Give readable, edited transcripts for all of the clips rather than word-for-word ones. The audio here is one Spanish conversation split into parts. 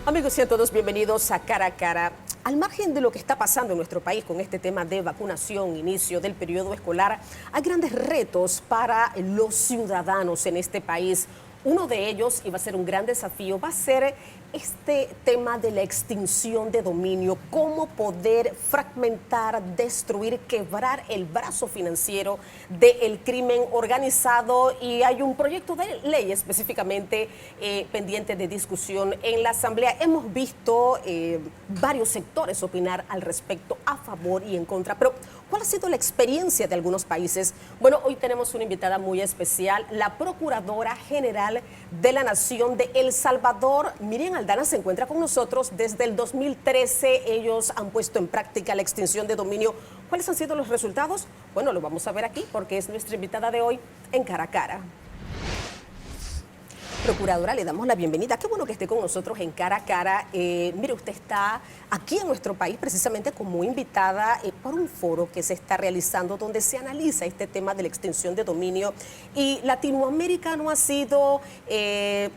Amigos, sean todos bienvenidos a Cara a Cara. Al margen de lo que está pasando en nuestro país con este tema de vacunación, inicio del periodo escolar, hay grandes retos para los ciudadanos en este país. Uno de ellos, y va a ser un gran desafío, va a ser este tema de la extinción de dominio, cómo poder fragmentar, destruir, quebrar el brazo financiero del crimen organizado. Y hay un proyecto de ley específicamente pendiente de discusión en la Asamblea. Hemos visto varios sectores opinar al respecto, a favor y en contra, pero ¿cuál ha sido la experiencia de algunos países? Bueno, hoy tenemos una invitada muy especial, la Procuradora General de la Nación de El Salvador. Miriam Aldana se encuentra con nosotros desde el 2013. Ellos han puesto en práctica la extinción de dominio. ¿Cuáles han sido los resultados? Bueno, lo vamos a ver aquí porque es nuestra invitada de hoy en Cara a Cara. Procuradora, le damos la bienvenida. Qué bueno que esté con nosotros en Cara a Cara. Mire, usted está aquí en nuestro país precisamente como invitada por un foro que se está realizando donde se analiza este tema de la extinción de dominio. Y Latinoamérica no ha sido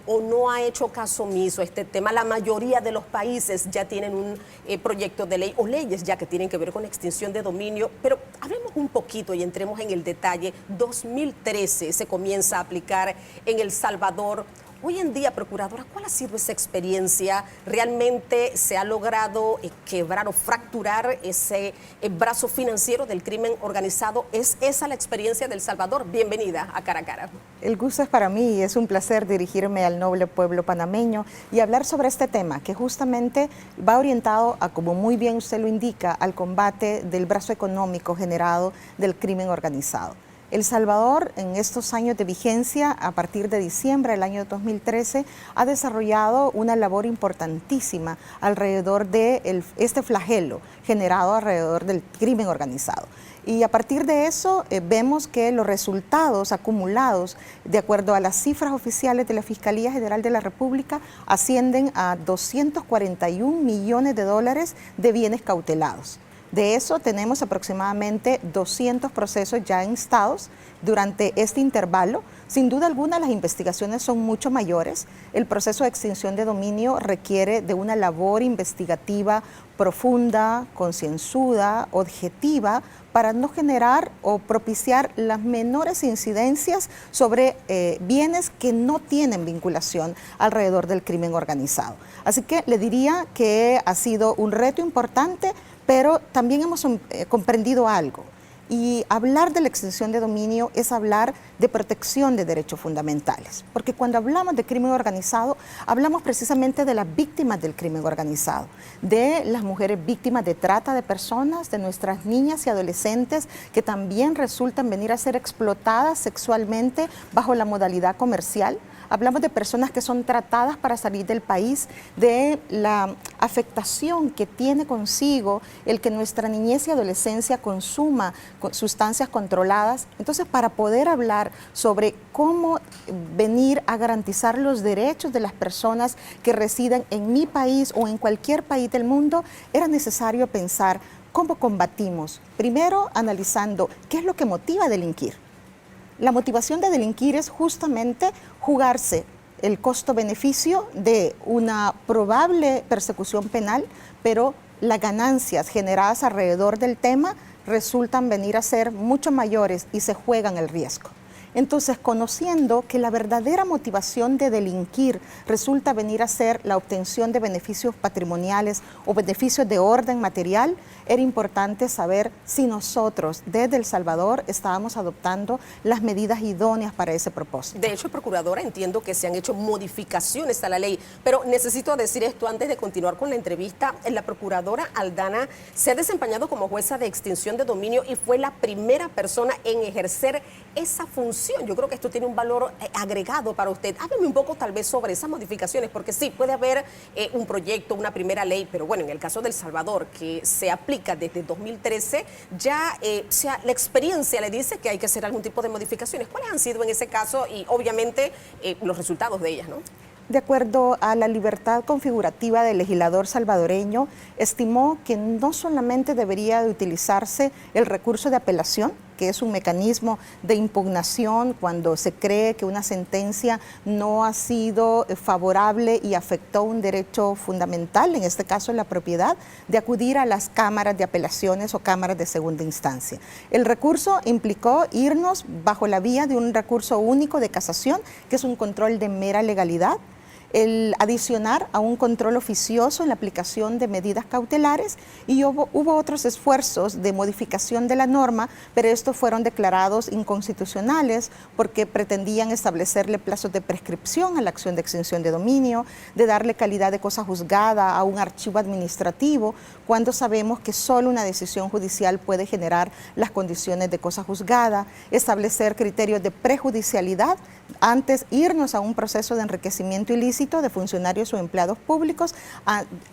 o no ha hecho caso omiso a este tema. La mayoría de los países ya tienen un proyecto de ley o leyes ya que tienen que ver con la extinción de dominio. Pero hablemos un poquito y entremos en el detalle. 2013 se comienza a aplicar en El Salvador. Hoy en día, Procuradora, ¿cuál ha sido esa experiencia? ¿Realmente se ha logrado quebrar o fracturar ese brazo financiero del crimen organizado? ¿Es esa la experiencia de El Salvador? Bienvenida a Cara a Cara. El gusto es para mí y es un placer dirigirme al noble pueblo panameño y hablar sobre este tema que justamente va orientado a, como muy bien usted lo indica, al combate del brazo económico generado del crimen organizado. El Salvador, en estos años de vigencia, a partir de diciembre del año 2013, ha desarrollado una labor importantísima alrededor de este flagelo generado alrededor del crimen organizado. Y a partir de eso vemos que los resultados acumulados, de acuerdo a las cifras oficiales de la Fiscalía General de la República, ascienden a 241 millones de dólares de bienes cautelados. De eso tenemos aproximadamente 200 procesos ya instados durante este intervalo. Sin duda alguna las investigaciones son mucho mayores. El proceso de extinción de dominio requiere de una labor investigativa profunda, concienzuda, objetiva, para no generar o propiciar las menores incidencias sobre bienes que no tienen vinculación alrededor del crimen organizado. Así que le diría que ha sido un reto importante, pero también hemos comprendido algo. Y hablar de la extinción de dominio es hablar de protección de derechos fundamentales. Porque cuando hablamos de crimen organizado, hablamos precisamente de las víctimas del crimen organizado, de las mujeres víctimas de trata de personas, de nuestras niñas y adolescentes que también resultan venir a ser explotadas sexualmente bajo la modalidad comercial. Hablamos de personas que son tratadas para salir del país, de la afectación que tiene consigo el que nuestra niñez y adolescencia consuma sustancias controladas. Entonces, para poder hablar sobre cómo venir a garantizar los derechos de las personas que residen en mi país o en cualquier país del mundo, era necesario pensar cómo combatimos. Primero, analizando qué es lo que motiva a delinquir. La motivación de delinquir es justamente jugarse el costo-beneficio de una probable persecución penal, pero las ganancias generadas alrededor del tema resultan venir a ser mucho mayores y se juegan el riesgo. Entonces, conociendo que la verdadera motivación de delinquir resulta venir a ser la obtención de beneficios patrimoniales o beneficios de orden material, era importante saber si nosotros desde El Salvador estábamos adoptando las medidas idóneas para ese propósito. De hecho, Procuradora, entiendo que se han hecho modificaciones a la ley, pero necesito decir esto antes de continuar con la entrevista. La Procuradora Aldana se ha desempeñado como jueza de extinción de dominio y fue la primera persona en ejercer esa función. Yo creo que esto tiene un valor agregado para usted. Háblame un poco tal vez sobre esas modificaciones, porque sí, puede haber un proyecto, una primera ley, pero bueno, en el caso de El Salvador, que se aplica desde 2013, ya la experiencia le dice que hay que hacer algún tipo de modificaciones. ¿Cuáles han sido en ese caso y obviamente los resultados de ellas, no? De acuerdo a la libertad configurativa del legislador salvadoreño, estimó que no solamente debería de utilizarse el recurso de apelación, que es un mecanismo de impugnación cuando se cree que una sentencia no ha sido favorable y afectó un derecho fundamental, en este caso la propiedad, de acudir a las cámaras de apelaciones o cámaras de segunda instancia. El recurso implicó irnos bajo la vía de un recurso único de casación, que es un control de mera legalidad, el adicionar a un control oficioso en la aplicación de medidas cautelares, y hubo otros esfuerzos de modificación de la norma, pero estos fueron declarados inconstitucionales porque pretendían establecerle plazos de prescripción a la acción de extinción de dominio, de darle calidad de cosa juzgada a un archivo administrativo, cuando sabemos que solo una decisión judicial puede generar las condiciones de cosa juzgada, establecer criterios de prejudicialidad, antes irnos a un proceso de enriquecimiento ilícito de funcionarios o empleados públicos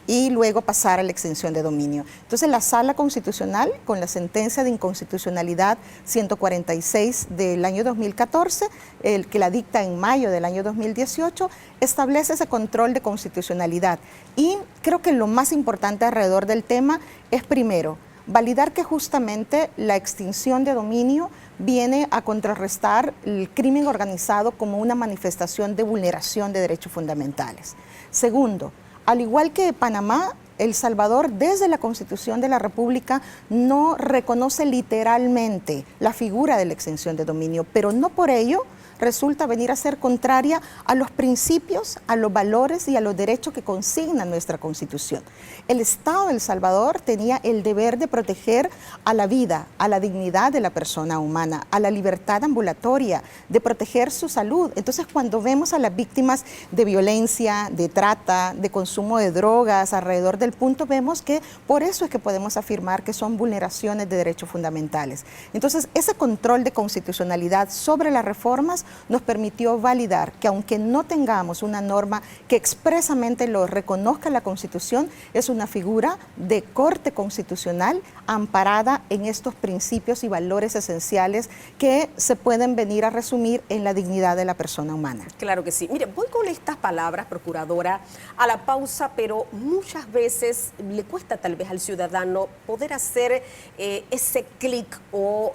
y luego pasar a la extinción de dominio. Entonces la Sala Constitucional, con la sentencia de inconstitucionalidad 146 del año 2014, que la dicta en mayo del año 2018, establece ese control de constitucionalidad. Y creo que lo más importante alrededor del tema es, primero, validar que justamente la extinción de dominio viene a contrarrestar el crimen organizado como una manifestación de vulneración de derechos fundamentales. Segundo, al igual que Panamá, El Salvador, desde la Constitución de la República, no reconoce literalmente la figura de la extinción de dominio, pero no por ello resulta venir a ser contraria a los principios, a los valores y a los derechos que consigna nuestra Constitución. El Estado de El Salvador tenía el deber de proteger a la vida, a la dignidad de la persona humana, a la libertad ambulatoria, de proteger su salud. Entonces, cuando vemos a las víctimas de violencia, de trata, de consumo de drogas alrededor del punto, vemos que por eso es que podemos afirmar que son vulneraciones de derechos fundamentales. Entonces, ese control de constitucionalidad sobre las reformas nos permitió validar que, aunque no tengamos una norma que expresamente lo reconozca la Constitución, es una figura de corte constitucional amparada en estos principios y valores esenciales que se pueden venir a resumir en la dignidad de la persona humana. Claro que sí. Mire, voy con estas palabras, procuradora, a la pausa, pero muchas veces le cuesta tal vez al ciudadano poder hacer ese clic o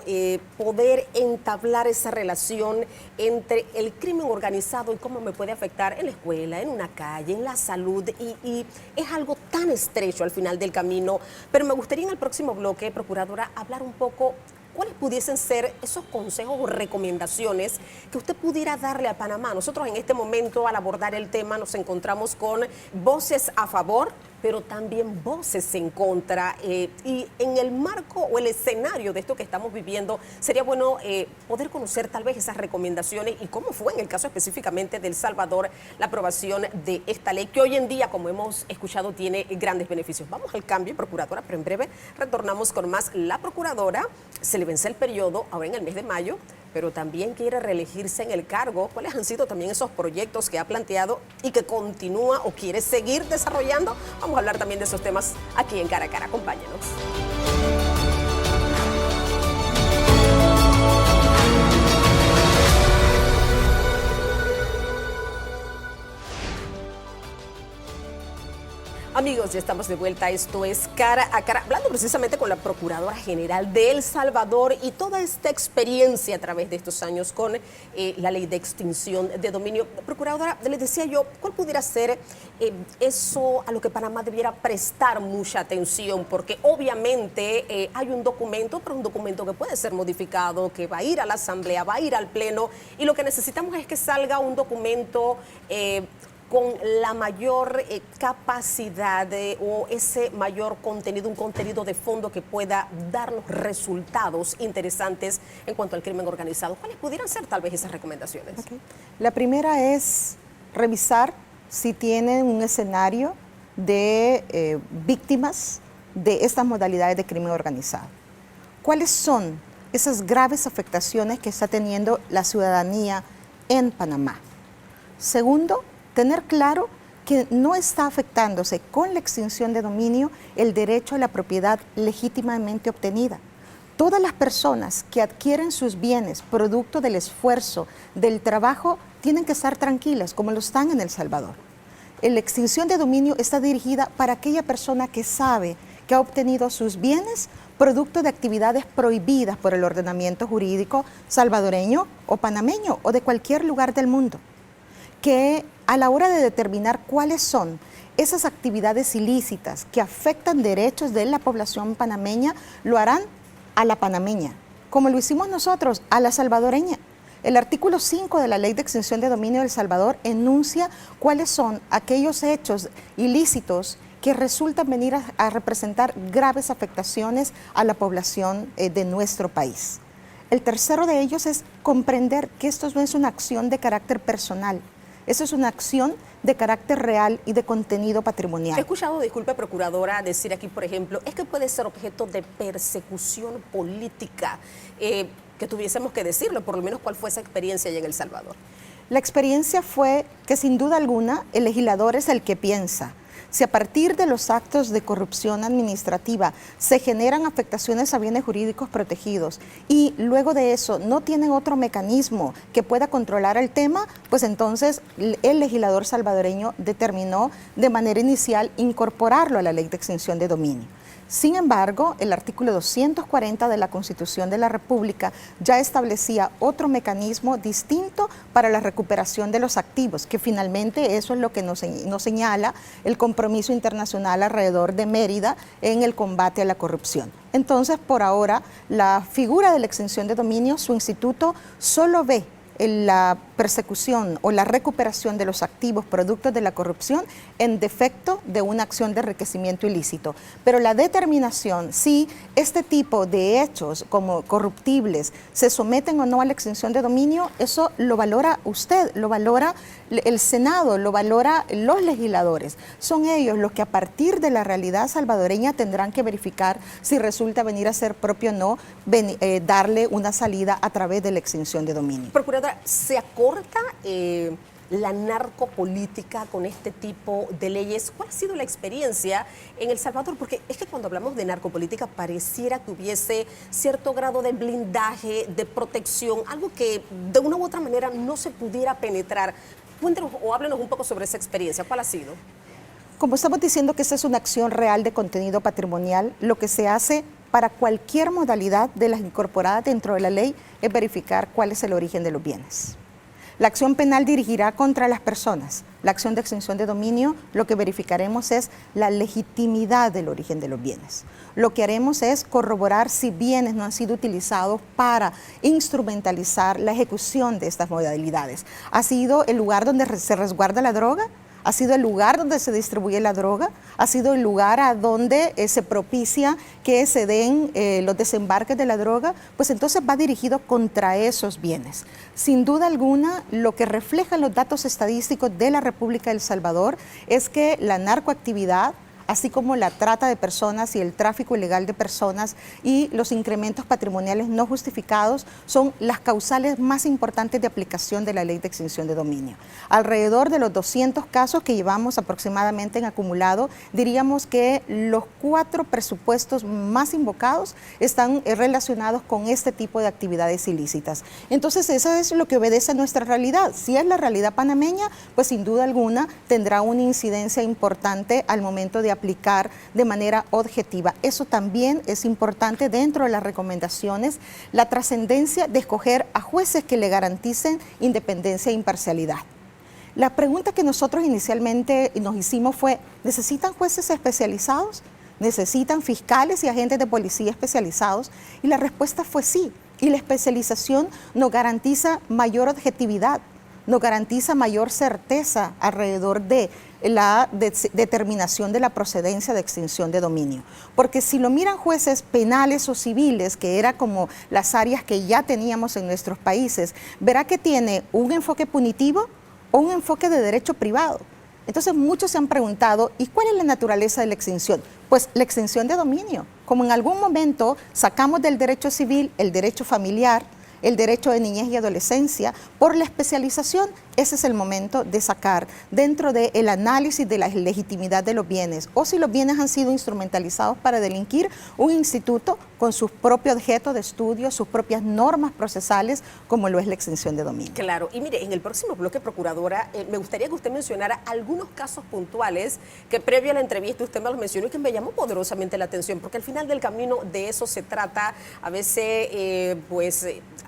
poder entablar esa relación entre el crimen organizado y cómo me puede afectar en la escuela, en una calle, en la salud, y es algo tan estrecho al final del camino. Pero me gustaría en el próximo bloque, procuradora, hablar un poco cuáles pudiesen ser esos consejos o recomendaciones que usted pudiera darle a Panamá. Nosotros en este momento, al abordar el tema, nos encontramos con voces a favor, pero también voces en contra. Y en el marco o el escenario de esto que estamos viviendo, sería bueno poder conocer tal vez esas recomendaciones y cómo fue en el caso específicamente de El Salvador la aprobación de esta ley, que hoy en día, como hemos escuchado, tiene grandes beneficios. Vamos al cambio, procuradora, pero en breve retornamos con más. La procuradora se le vence el periodo ahora en el mes de mayo, pero también quiere reelegirse en el cargo. ¿Cuáles han sido también esos proyectos que ha planteado y que continúa o quiere seguir desarrollando? Vamos a hablar también de esos temas aquí en Cara a Cara. Acompáñenos. Amigos, ya estamos de vuelta. Esto es Cara a Cara, hablando precisamente con la Procuradora General de El Salvador y toda esta experiencia a través de estos años con la ley de extinción de dominio. Procuradora, les decía yo, ¿cuál pudiera ser eso a lo que Panamá debiera prestar mucha atención? Porque obviamente hay un documento, pero un documento que puede ser modificado, que va a ir a la Asamblea, va a ir al Pleno, y lo que necesitamos es que salga un documento con la mayor capacidad o ese mayor contenido, un contenido de fondo que pueda darnos resultados interesantes en cuanto al crimen organizado. ¿Cuáles pudieran ser tal vez esas recomendaciones? Okay. La primera es revisar si tienen un escenario de víctimas de estas modalidades de crimen organizado. ¿Cuáles son esas graves afectaciones que está teniendo la ciudadanía en Panamá? Segundo, tener claro que no está afectándose con la extinción de dominio el derecho a la propiedad legítimamente obtenida. Todas las personas que adquieren sus bienes producto del esfuerzo, del trabajo, tienen que estar tranquilas, como lo están en El Salvador. La extinción de dominio está dirigida para aquella persona que sabe que ha obtenido sus bienes producto de actividades prohibidas por el ordenamiento jurídico salvadoreño o panameño o de cualquier lugar del mundo, que a la hora de determinar cuáles son esas actividades ilícitas que afectan derechos de la población panameña, lo harán a la panameña, como lo hicimos nosotros, a la salvadoreña. El artículo 5 de la Ley de Extinción de Dominio de El Salvador enuncia cuáles son aquellos hechos ilícitos que resultan venir a representar graves afectaciones a la población de nuestro país. El tercero de ellos es comprender que esto no es una acción de carácter personal, eso es una acción de carácter real y de contenido patrimonial. He escuchado, disculpe, procuradora, decir aquí, por ejemplo, es que puede ser objeto de persecución política, que tuviésemos que decirlo, por lo menos cuál fue esa experiencia allá en El Salvador. La experiencia fue que sin duda alguna el legislador es el que piensa. Si a partir de los actos de corrupción administrativa se generan afectaciones a bienes jurídicos protegidos y luego de eso no tienen otro mecanismo que pueda controlar el tema, pues entonces el legislador salvadoreño determinó de manera inicial incorporarlo a la Ley de Extinción de Dominio. Sin embargo, el artículo 240 de la Constitución de la República ya establecía otro mecanismo distinto para la recuperación de los activos, que finalmente eso es lo que nos señala el compromiso internacional alrededor de Mérida en el combate a la corrupción. Entonces, por ahora, la figura de la extinción de dominio, su instituto solo ve la persecución o la recuperación de los activos productos de la corrupción en defecto de una acción de enriquecimiento ilícito. Pero la determinación si este tipo de hechos como corruptibles se someten o no a la extinción de dominio, eso lo valora usted, lo valora el Senado, lo valora los legisladores. Son ellos los que a partir de la realidad salvadoreña tendrán que verificar si resulta venir a ser propio o no darle una salida a través de la extinción de dominio. Procuradora, ¿se acorta la narcopolítica con este tipo de leyes? ¿Cuál ha sido la experiencia en El Salvador? Porque es que cuando hablamos de narcopolítica pareciera que hubiese cierto grado de blindaje, de protección, algo que de una u otra manera no se pudiera penetrar. Cuéntenos o háblenos un poco sobre esa experiencia. ¿Cuál ha sido? Como estamos diciendo que esta es una acción real de contenido patrimonial, lo que se hace para cualquier modalidad de las incorporadas dentro de la ley es verificar cuál es el origen de los bienes. La acción penal dirigirá contra las personas. La acción de extinción de dominio, lo que verificaremos es la legitimidad del origen de los bienes. Lo que haremos es corroborar si bienes no han sido utilizados para instrumentalizar la ejecución de estas modalidades. ¿Ha sido el lugar donde se resguarda la droga? ¿Ha sido el lugar donde se distribuye la droga? ¿Ha sido el lugar a donde se propicia que se den los desembarques de la droga? Pues entonces va dirigido contra esos bienes. Sin duda alguna, lo que reflejan los datos estadísticos de la República de El Salvador es que la narcoactividad, así como la trata de personas y el tráfico ilegal de personas y los incrementos patrimoniales no justificados son las causales más importantes de aplicación de la Ley de Extinción de Dominio. Alrededor de los 200 casos que llevamos aproximadamente en acumulado, diríamos que los 4 presupuestos más invocados están relacionados con este tipo de actividades ilícitas. Entonces, eso es lo que obedece a nuestra realidad. Si es la realidad panameña, pues sin duda alguna tendrá una incidencia importante al momento de aplicar de manera objetiva. Eso también es importante dentro de las recomendaciones, la trascendencia de escoger a jueces que le garanticen independencia e imparcialidad. La pregunta que nosotros inicialmente nos hicimos fue, ¿necesitan jueces especializados? ¿Necesitan fiscales y agentes de policía especializados? Y la respuesta fue sí. Y la especialización nos garantiza mayor objetividad, nos garantiza mayor certeza alrededor de la determinación de la procedencia de extinción de dominio. Porque si lo miran jueces penales o civiles, que era como las áreas que ya teníamos en nuestros países, verá que tiene un enfoque punitivo o un enfoque de derecho privado. Entonces muchos se han preguntado, ¿y cuál es la naturaleza de la extinción? Pues la extinción de dominio. Como en algún momento sacamos del derecho civil el derecho familiar, el derecho de niñez y adolescencia, por la especialización ese es el momento de sacar dentro del análisis de la legitimidad de los bienes o si los bienes han sido instrumentalizados para delinquir, un instituto con sus propios objetos de estudio, sus propias normas procesales, como lo es la extinción de dominio. Claro, y mire, en el próximo bloque, Procuradora, me gustaría que usted mencionara algunos casos puntuales que previo a la entrevista usted me los mencionó y que me llamó poderosamente la atención, porque al final del camino de eso se trata. A veces,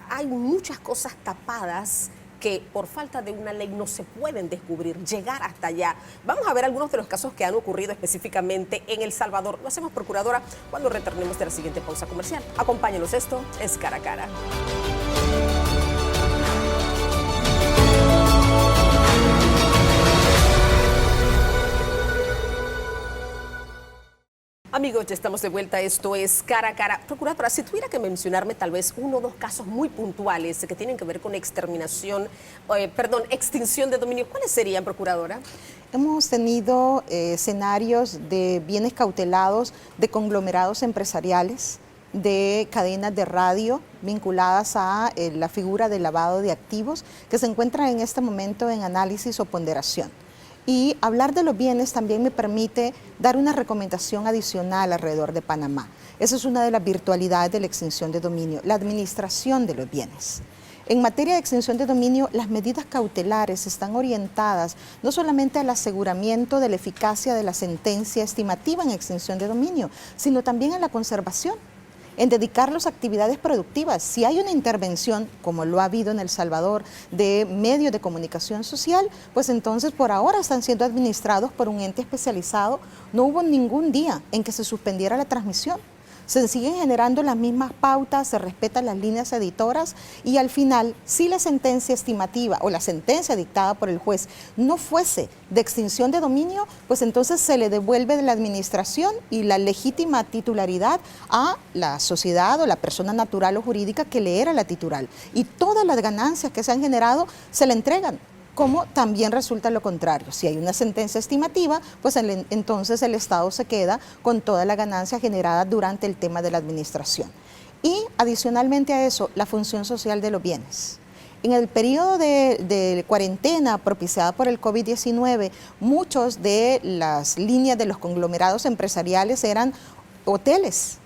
hay muchas cosas tapadas que por falta de una ley no se pueden descubrir, llegar hasta allá. Vamos a ver algunos de los casos que han ocurrido específicamente en El Salvador. Lo hacemos, Procuradora, cuando retornemos de la siguiente pausa comercial. Acompáñenos, esto es Cara a Cara. Amigos, ya estamos de vuelta, esto es Cara a Cara. Procuradora, si tuviera que mencionarme tal vez uno o dos casos muy puntuales que tienen que ver con extinción de dominio, ¿cuáles serían, Procuradora? Hemos tenido escenarios de bienes cautelados de conglomerados empresariales, de cadenas de radio vinculadas a la figura del lavado de activos que se encuentran en este momento en análisis o ponderación. Y hablar de los bienes también me permite dar una recomendación adicional alrededor de Panamá. Esa es una de las virtualidades de la extinción de dominio, la administración de los bienes. En materia de extinción de dominio, las medidas cautelares están orientadas no solamente al aseguramiento de la eficacia de la sentencia estimativa en extinción de dominio, sino también a la conservación, en dedicarlos a actividades productivas. Si hay una intervención, como lo ha habido en El Salvador, de medios de comunicación social, pues entonces por ahora están siendo administrados por un ente especializado. No hubo ningún día en que se suspendiera la transmisión. Se siguen generando las mismas pautas, se respetan las líneas editoras y al final, si la sentencia estimativa o la sentencia dictada por el juez no fuese de extinción de dominio, pues entonces se le devuelve de la administración y la legítima titularidad a la sociedad o la persona natural o jurídica que le era la titular. Y todas las ganancias que se han generado se le entregan. Como también resulta lo contrario. Si hay una sentencia estimativa, pues entonces el Estado se queda con toda la ganancia generada durante el tema de la administración. Y adicionalmente a eso, la función social de los bienes. En el periodo de cuarentena propiciada por el COVID-19, muchos de las líneas de los conglomerados empresariales eran hoteles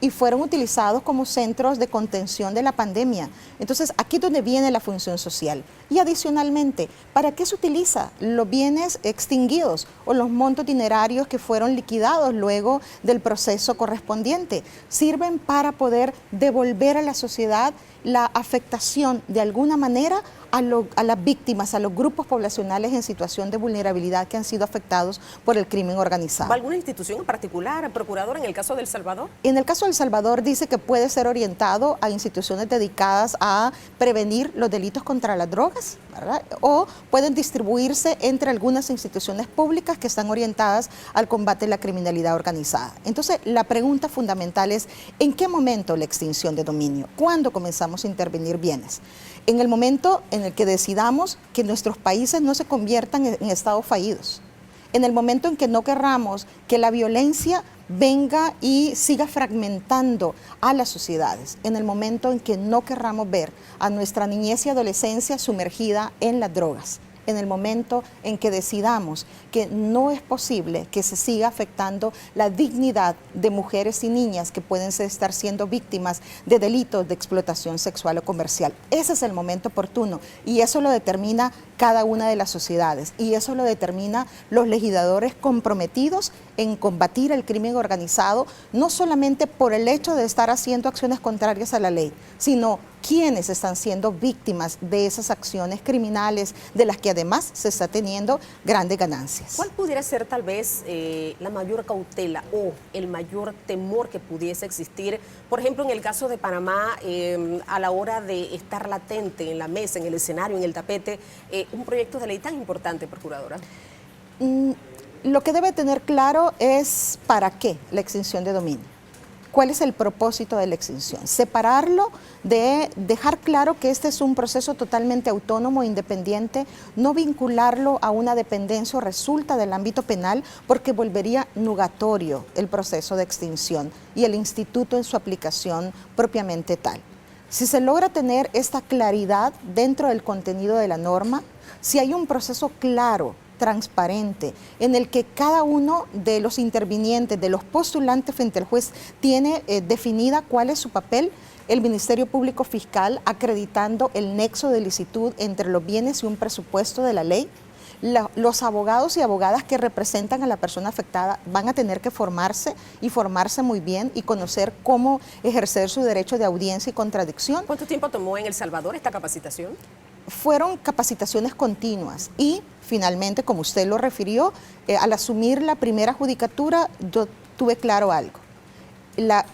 y fueron utilizados como centros de contención de la pandemia. Entonces, aquí es donde viene la función social. Y adicionalmente, ¿para qué se utiliza los bienes extinguidos o los montos dinerarios que fueron liquidados luego del proceso correspondiente? Sirven para poder devolver a la sociedad la afectación de alguna manera a las víctimas, a los grupos poblacionales en situación de vulnerabilidad que han sido afectados por el crimen organizado. ¿Alguna institución en particular, Procuradora, en el caso de El Salvador? En el caso de El Salvador dice que puede ser orientado a instituciones dedicadas a prevenir los delitos contra las drogas, ¿verdad? O pueden distribuirse entre algunas instituciones públicas que están orientadas al combate de la criminalidad organizada. Entonces, la pregunta fundamental es, ¿en qué momento la extinción de dominio? ¿Cuándo comenzamos a intervenir bienes? En el momento en el que decidamos que nuestros países no se conviertan en estados fallidos, en el momento en que no querramos que la violencia venga y siga fragmentando a las sociedades, en el momento en que no querramos ver a nuestra niñez y adolescencia sumergida en las drogas, en el momento en que decidamos que no es posible que se siga afectando la dignidad de mujeres y niñas que pueden estar siendo víctimas de delitos de explotación sexual o comercial. Ese es el momento oportuno y eso lo determina cada una de las sociedades y eso lo determina los legisladores comprometidos en combatir el crimen organizado, no solamente por el hecho de estar haciendo acciones contrarias a la ley, sino quienes están siendo víctimas de esas acciones criminales de las que además se está teniendo grandes ganancias. ¿Cuál pudiera ser tal vez la mayor cautela o el mayor temor que pudiese existir, por ejemplo, en el caso de Panamá, a la hora de estar latente en la mesa, en el escenario, en el tapete, un proyecto de ley tan importante, Procuradora? Lo que debe tener claro es para qué la extinción de dominio. ¿Cuál es el propósito de la extinción? Separarlo de dejar claro que este es un proceso totalmente autónomo, independiente, no vincularlo a una dependencia o resulta del ámbito penal porque volvería nugatorio el proceso de extinción y el instituto en su aplicación propiamente tal. Si se logra tener esta claridad dentro del contenido de la norma, si hay un proceso claro, transparente, en el que cada uno de los intervinientes, de los postulantes frente al juez, tiene definida cuál es su papel, el Ministerio Público Fiscal acreditando el nexo de licitud entre los bienes y un presupuesto de la ley. Los abogados y abogadas que representan a la persona afectada van a tener que formarse y formarse muy bien y conocer cómo ejercer su derecho de audiencia y contradicción. ¿Cuánto tiempo tomó en El Salvador esta capacitación? Fueron capacitaciones continuas y finalmente, como usted lo refirió, al asumir la primera judicatura yo tuve claro algo.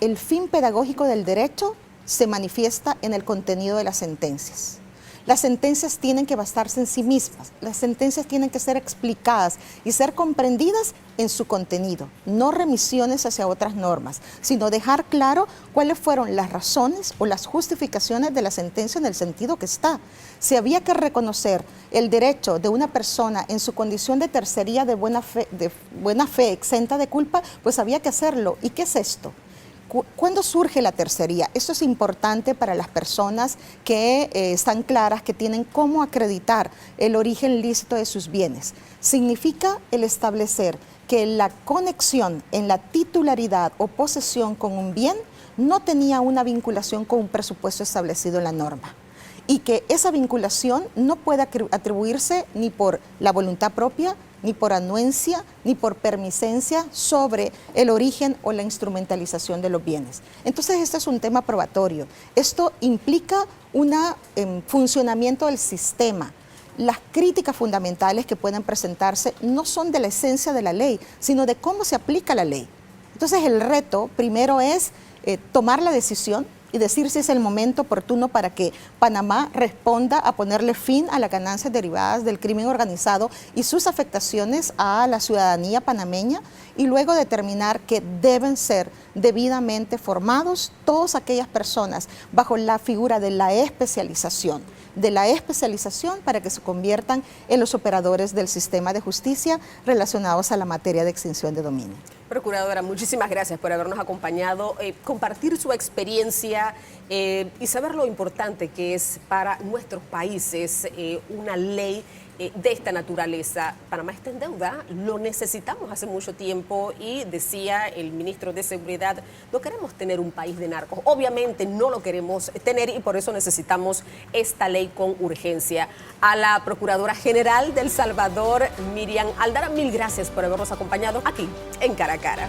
El fin pedagógico del derecho se manifiesta en el contenido de las sentencias. Las sentencias tienen que basarse en sí mismas, las sentencias tienen que ser explicadas y ser comprendidas en su contenido, no remisiones hacia otras normas, sino dejar claro cuáles fueron las razones o las justificaciones de la sentencia en el sentido que está. Si había que reconocer el derecho de una persona en su condición de tercería de buena fe exenta de culpa, pues había que hacerlo. ¿Y qué es esto? ¿Cuándo surge la tercería? Esto es importante para las personas que están claras, que tienen cómo acreditar el origen lícito de sus bienes. Significa el establecer que la conexión en la titularidad o posesión con un bien no tenía una vinculación con un presupuesto establecido en la norma y que esa vinculación no puede atribuirse ni por la voluntad propia, ni por anuencia, ni por permisencia sobre el origen o la instrumentalización de los bienes. Entonces, este es un tema probatorio. Esto implica un funcionamiento del sistema. Las críticas fundamentales que pueden presentarse no son de la esencia de la ley, sino de cómo se aplica la ley. Entonces, el reto primero es tomar la decisión y decir si es el momento oportuno para que Panamá responda a ponerle fin a las ganancias derivadas del crimen organizado y sus afectaciones a la ciudadanía panameña, y luego determinar que deben ser debidamente formados todas aquellas personas bajo la figura de la especialización para que se conviertan en los operadores del sistema de justicia relacionados a la materia de extinción de dominio. Procuradora, muchísimas gracias por habernos acompañado, compartir su experiencia y saber lo importante que es para nuestros países una ley de esta naturaleza. Panamá está en deuda, lo necesitamos hace mucho tiempo y decía el ministro de Seguridad, no queremos tener un país de narcos, obviamente no lo queremos tener y por eso necesitamos esta ley con urgencia. A la Procuradora General de El Salvador, Miriam Aldara, mil gracias por habernos acompañado aquí en Cara a Cara.